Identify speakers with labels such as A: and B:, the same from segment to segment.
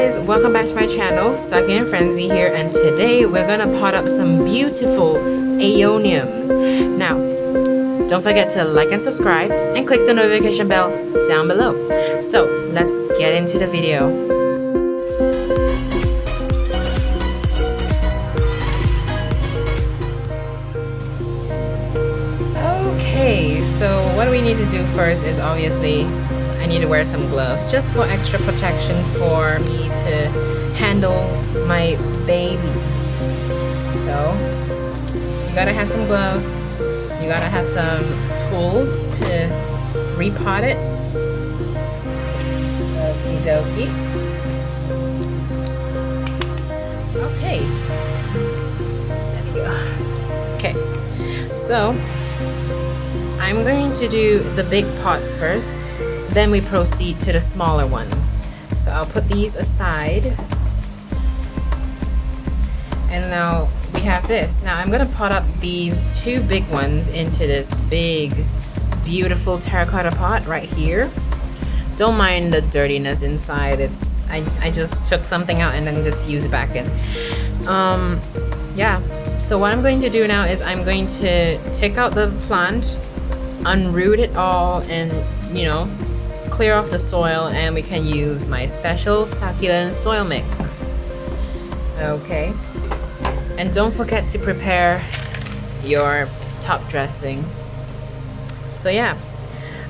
A: guys, welcome back to my channel. Saki and Frenzy here, and today we're gonna pot up some beautiful aeoniums. Now, don't forget to like and subscribe and click the notification bell down below. So let's get into the video. Okay, so what we need to do first is obviously I need to wear some gloves just for extra protection for me to handle my babies. So you gotta have some gloves, you gotta have some tools to repot it. Okie dokie. Okay, there we go. Okay, so I'm going to do the big pots first, then we proceed to the smaller ones. So I'll put these aside, and now we have this. Now I'm gonna pot up these two big ones into this big beautiful terracotta pot right here. Don't mind the dirtiness inside. It's I just took something out and then just use it back in. Yeah, so what I'm going to do now is I'm going to take out the plant, unroot it all, and clear off the soil, and we can use my special succulent soil mix. Okay, and don't forget to prepare your top dressing. So yeah,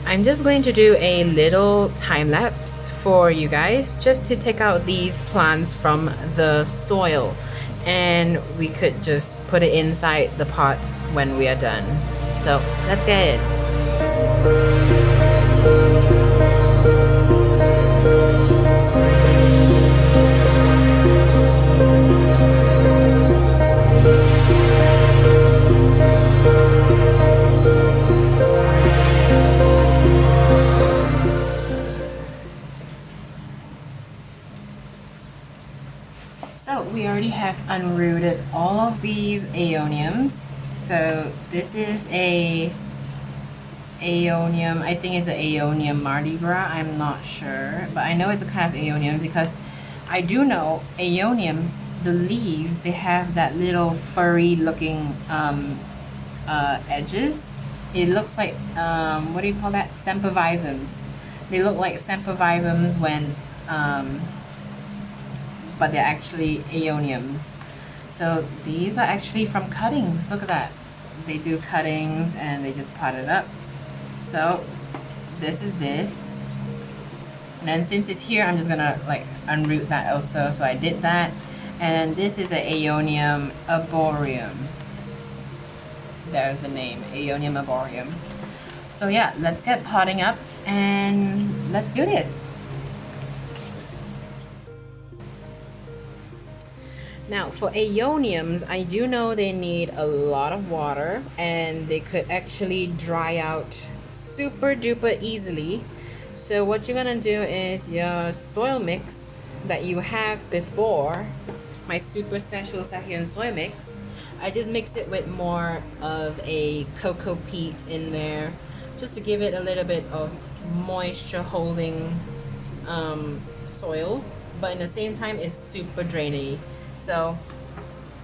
A: I'm just going to do a little time lapse for you guys just to take out these plants from the soil, and we could just put it inside the pot when we are done. So let's get it. So we already have unrooted all of these aeoniums. So this is a aeonium, I think it's an aeonium Mardi Gras, I'm not sure, but I know it's a kind of aeonium because I do know aeoniums, the leaves, they have that little furry looking edges. It looks like what do you call that? Sempervivums. They look like sempervivums when but they're actually aeoniums. So these are actually from cuttings. Look at that. They do cuttings and they just pot it up. So this is this, and then since it's here, I'm just gonna like unroot that also. So I did that, and this is an aeonium arboreum. There's the name, aeonium arboreum. So yeah, let's get potting up and let's do this. Now for aeoniums, I do know they need a lot of water, and they could actually dry out super duper easily. So what you're gonna do is your soil mix that you have before, my super special succulent soil mix, I just mix it with more of a cocoa peat in there just to give it a little bit of moisture holding soil, but in the same time it's super drainy. So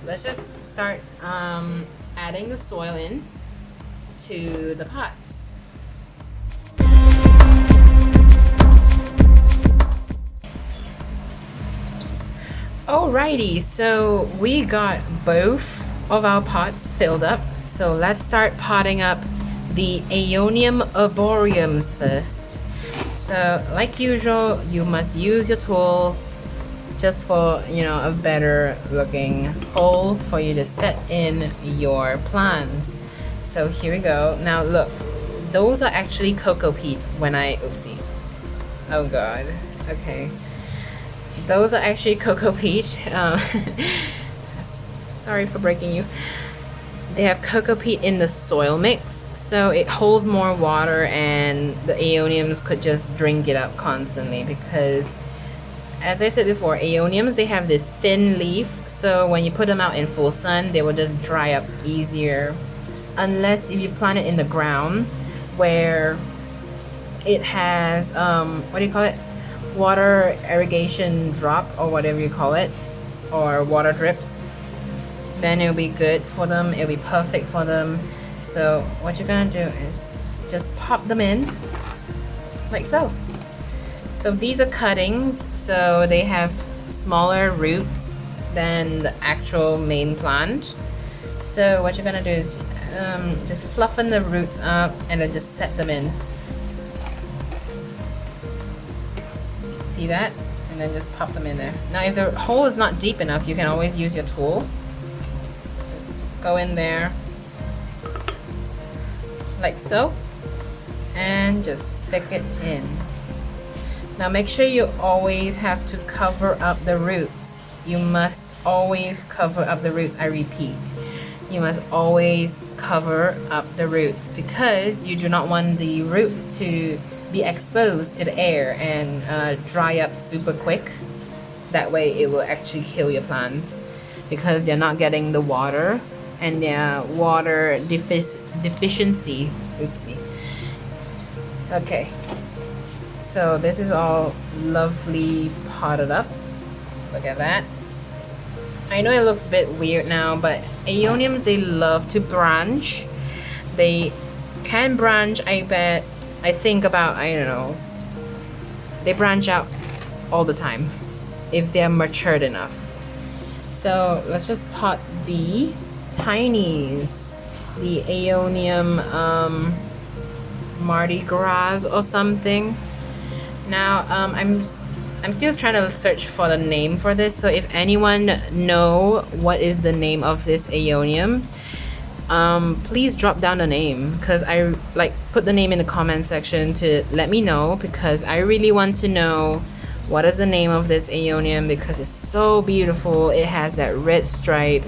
A: let's just start adding the soil in to the pots. Alrighty, so we got both of our pots filled up. So let's start potting up the aeonium arboreums first. So like usual, you must use your tools just for a better looking hole for you to set in your plants. So here we go. Now look, those are actually cocoa peat when I oopsie. Oh god. Okay. Those are actually cocoa peat. Sorry for breaking you. They have cocoa peat in the soil mix, so it holds more water, and the aeoniums could just drink it up constantly because, as I said before, aeoniums, they have this thin leaf, so when you put them out in full sun, they will just dry up easier. Unless if you plant it in the ground where it has what do you call it, water irrigation drop or whatever you call it, or water drips, then it'll be good for them. It'll be perfect for them. So what you're gonna do is just pop them in like so. So these are cuttings, so they have smaller roots than the actual main plant. So what you're gonna do is just fluffen the roots up and then just set them in. See that? And then just pop them in there. Now if the hole is not deep enough, you can always use your tool. Just go in there like so and just stick it in. Now make sure you always have to cover up the roots. You must always cover up the roots. I repeat, you must always cover up the roots because you do not want the roots to be exposed to the air and dry up super quick. That way it will actually kill your plants because they're not getting the water and their water deficiency. Oopsie. Okay, so this is all lovely potted up. Look at that. I know it looks a bit weird now, but aeoniums, they love to branch. They can branch, I think about, I don't know, they branch out all the time if they're matured enough. So let's just pot the tinies, the aeonium Mardi Gras or something. Now I'm still trying to search for the name for this, so if anyone know what is the name of this aeonium, please drop down the name, because I put the name in the comment section to let me know, because I really want to know what is the name of this aeonium because it's so beautiful. It has that red stripe.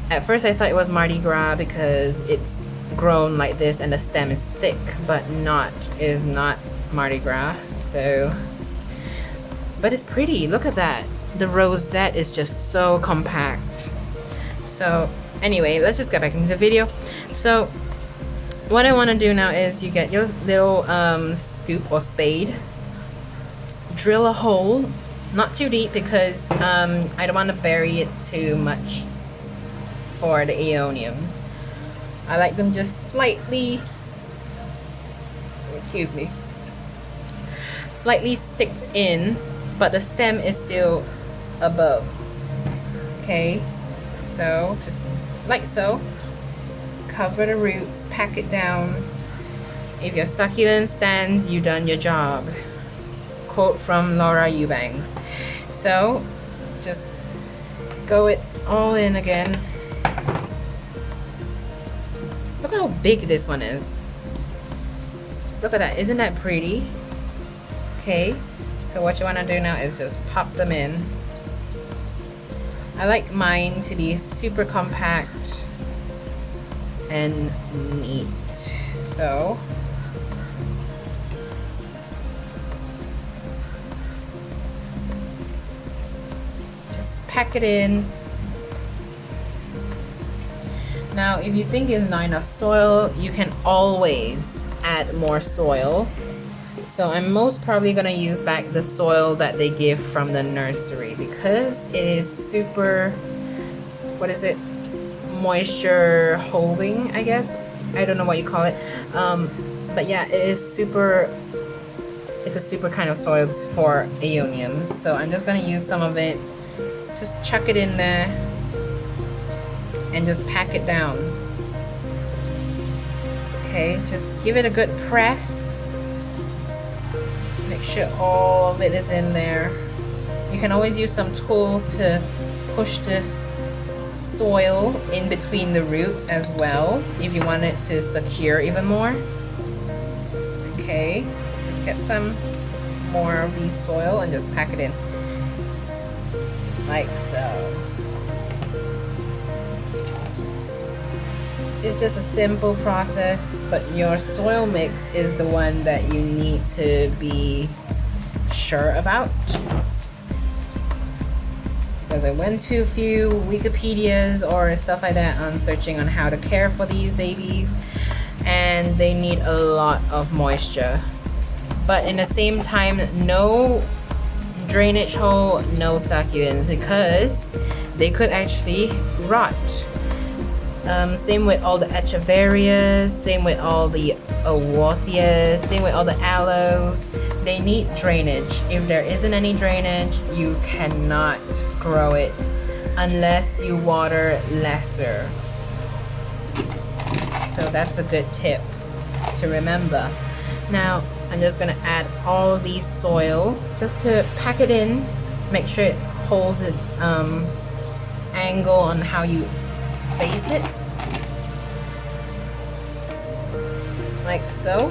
A: At first I thought it was Mardi Gras because it's grown like this and the stem is thick, but it is not Mardi Gras. So, but it's pretty. Look at that. The rosette is just so compact. So anyway, let's just get back into the video. So what I want to do now is you get your little scoop or spade, drill a hole, not too deep because I don't want to bury it too much for the aeoniums. I like them just slightly, excuse me, slightly sticked in, but the stem is still above. Okay, so just like so, cover the roots, pack it down. If your succulent stands, you done your job. Quote from Laura Eubanks. So just go it all in again. Look how big this one is. Look at that, isn't that pretty? Okay, so what you want to do now is just pop them in. I like mine to be super compact and neat. So just pack it in. Now if you think it's not enough soil, you can always add more soil. So I'm most probably gonna use back the soil that they give from the nursery because it is super, what is it, moisture holding, I guess. I don't know what you call it, but yeah, it is super, it's a super kind of soil for aeoniums. So I'm just gonna use some of it, just chuck it in there and just pack it down. Okay, just give it a good press. Make sure all of it is in there. You can always use some tools to push this soil in between the roots as well if you want it to secure even more. Okay, just get some more of the soil and just pack it in like so. It's just a simple process, but your soil mix is the one that you need to be sure about. Because I went to a few Wikipedias or stuff like that on searching on how to care for these babies, and they need a lot of moisture. But in the same time, no drainage hole, no succulents, because they could actually rot. Same with all the echeverias, same with all the awarthias, same with all the aloes. They need drainage. If there isn't any drainage, you cannot grow it unless you water lesser. So that's a good tip to remember. Now I'm just gonna add all these soil just to pack it in, make sure it holds its angle on how you face it, like so.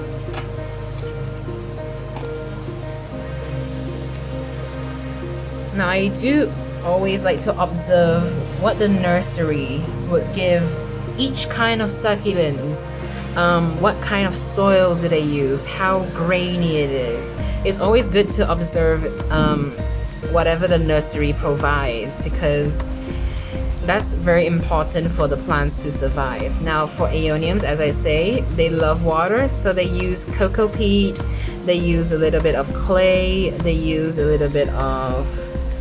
A: Now I do always like to observe what the nursery would give each kind of succulents. What kind of soil do they use, how grainy it is. It's always good to observe whatever the nursery provides, because that's very important for the plants to survive. Now for aeoniums, as I say, they love water, so they use cocoa peat, they use a little bit of clay, they use a little bit of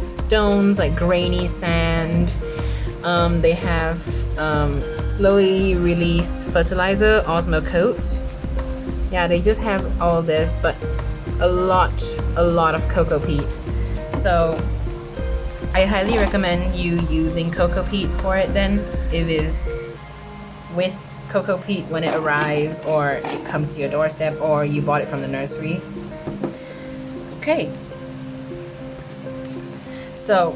A: stones like grainy sand. They have slowly release fertilizer, osmocote. Yeah, they just have all this, but a lot of cocoa peat. So I highly recommend you using cocoa peat for it then. It is with cocoa peat when it arrives, or it comes to your doorstep, or you bought it from the nursery. Okay. So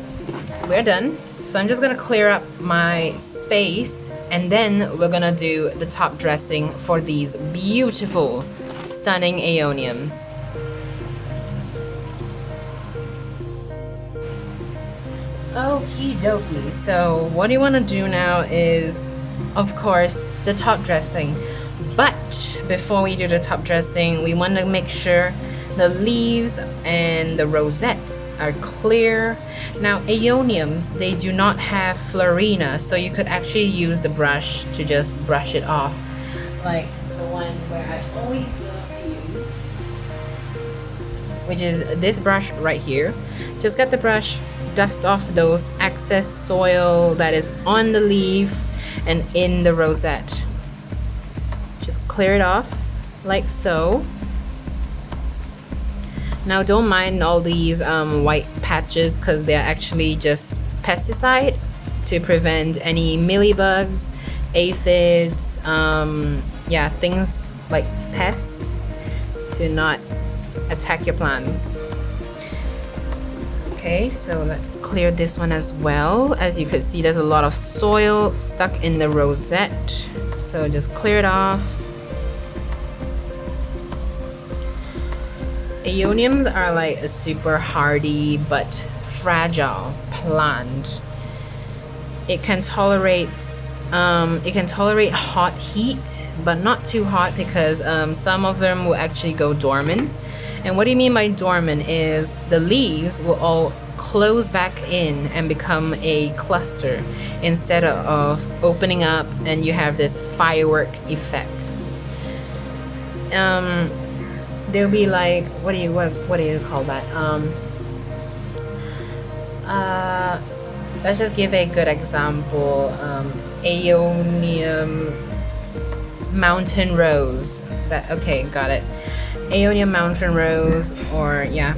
A: we're done. So I'm just gonna clear up my space, and then we're gonna do the top dressing for these beautiful, stunning aeoniums. Okie dokie. So what you want to do now is, of course, the top dressing. But before we do the top dressing, we want to make sure the leaves and the rosettes are clear. Now aeoniums, they do not have florina, so you could actually use the brush to just brush it off, like the one where I always love to use, which is this brush right here. Just get the brush, dust off those excess soil that is on the leaf and in the rosette. Just clear it off like so. Now don't mind all these white patches, because they're actually just pesticide to prevent any mealybugs, aphids, yeah, things like pests to not attack your plants. Okay, so let's clear this one as well. As you could see, there's a lot of soil stuck in the rosette, so just clear it off. Aeoniums are like a super hardy but fragile plant. It can tolerate hot heat, but not too hot, because some of them will actually go dormant. And what do you mean by dormant is the leaves will all close back in and become a cluster instead of opening up, and you have this firework effect. They'll be like, what do you call that? Let's just give a good example. Aeonium mountain rose. Okay, got it. Aeonium mountain rose, or yeah,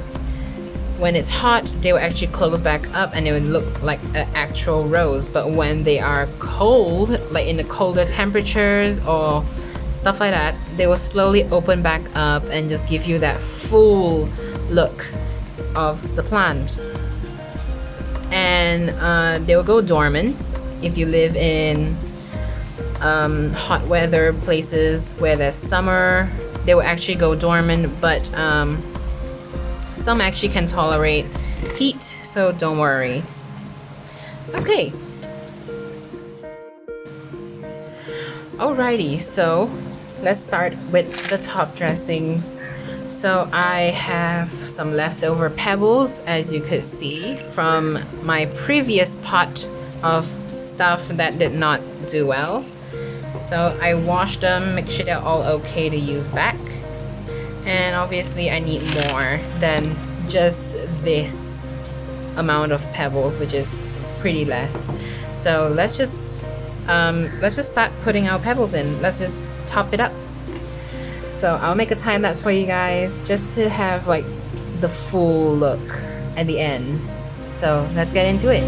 A: when it's hot, they will actually close back up and it would look like an actual rose. But when they are cold, like in the colder temperatures or stuff like that, they will slowly open back up and just give you that full look of the plant. And they will go dormant if you live in hot weather places where there's summer. They will actually go dormant, but some actually can tolerate heat, so don't worry. Okay. Alrighty, so let's start with the top dressings. So I have some leftover pebbles, as you could see from my previous pot of stuff that did not do well. So I washed them, make sure they're all okay to use back. And obviously I need more than just this amount of pebbles, which is pretty less. So let's just start putting our pebbles in. Let's just top it up. So I'll make a time lapse for you guys just to have like the full look at the end. So let's get into it.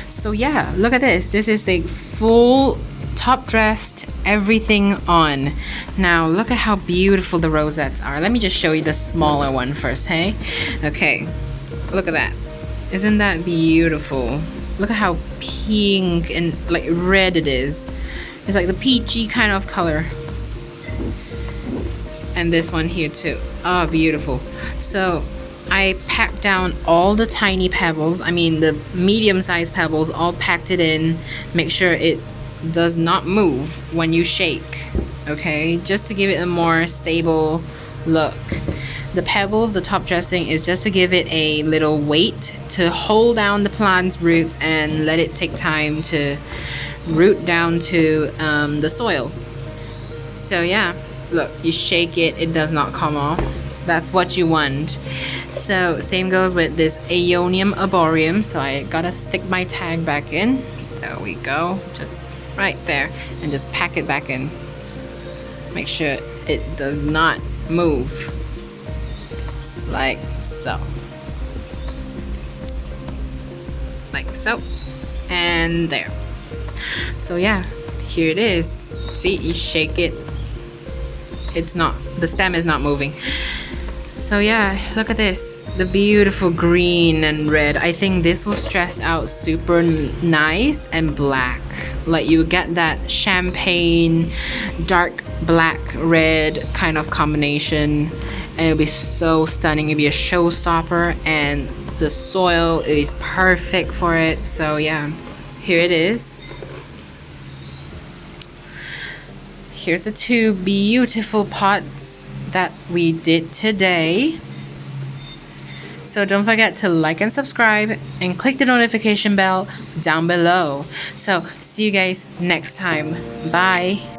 A: So yeah, look at this. This is the full top dressed, everything on. Now look at how beautiful the rosettes are. Let me just show you the smaller one first, hey? Okay, look at that. Isn't that beautiful? Look at how pink and like red it is. It's like the peachy kind of color. And this one here too. Oh, beautiful. So I packed down all the tiny pebbles, I mean the medium-sized pebbles, all packed it in. Make sure it does not move when you shake, okay? Just to give it a more stable look. The pebbles, the top dressing, is just to give it a little weight to hold down the plant's roots and let it take time to root down to the soil. So yeah, look, you shake it, it does not come off. That's what you want. So same goes with this aeonium arboreum. So I gotta stick my tag back in. There we go, just right there, and just pack it back in. Make sure it does not move, like so, like so, and there. So yeah, here it is. See, you shake it, it's not, the stem is not moving. So yeah, look at this, the beautiful green and red. I think this will stress out super nice and black. Like you get that champagne, dark black, red kind of combination, and it'll be so stunning. It'll be a showstopper, and the soil is perfect for it. So yeah, here it is. Here's the two beautiful pots that we did today. So don't forget to like and subscribe and click the notification bell down below. So see you guys next time. Bye.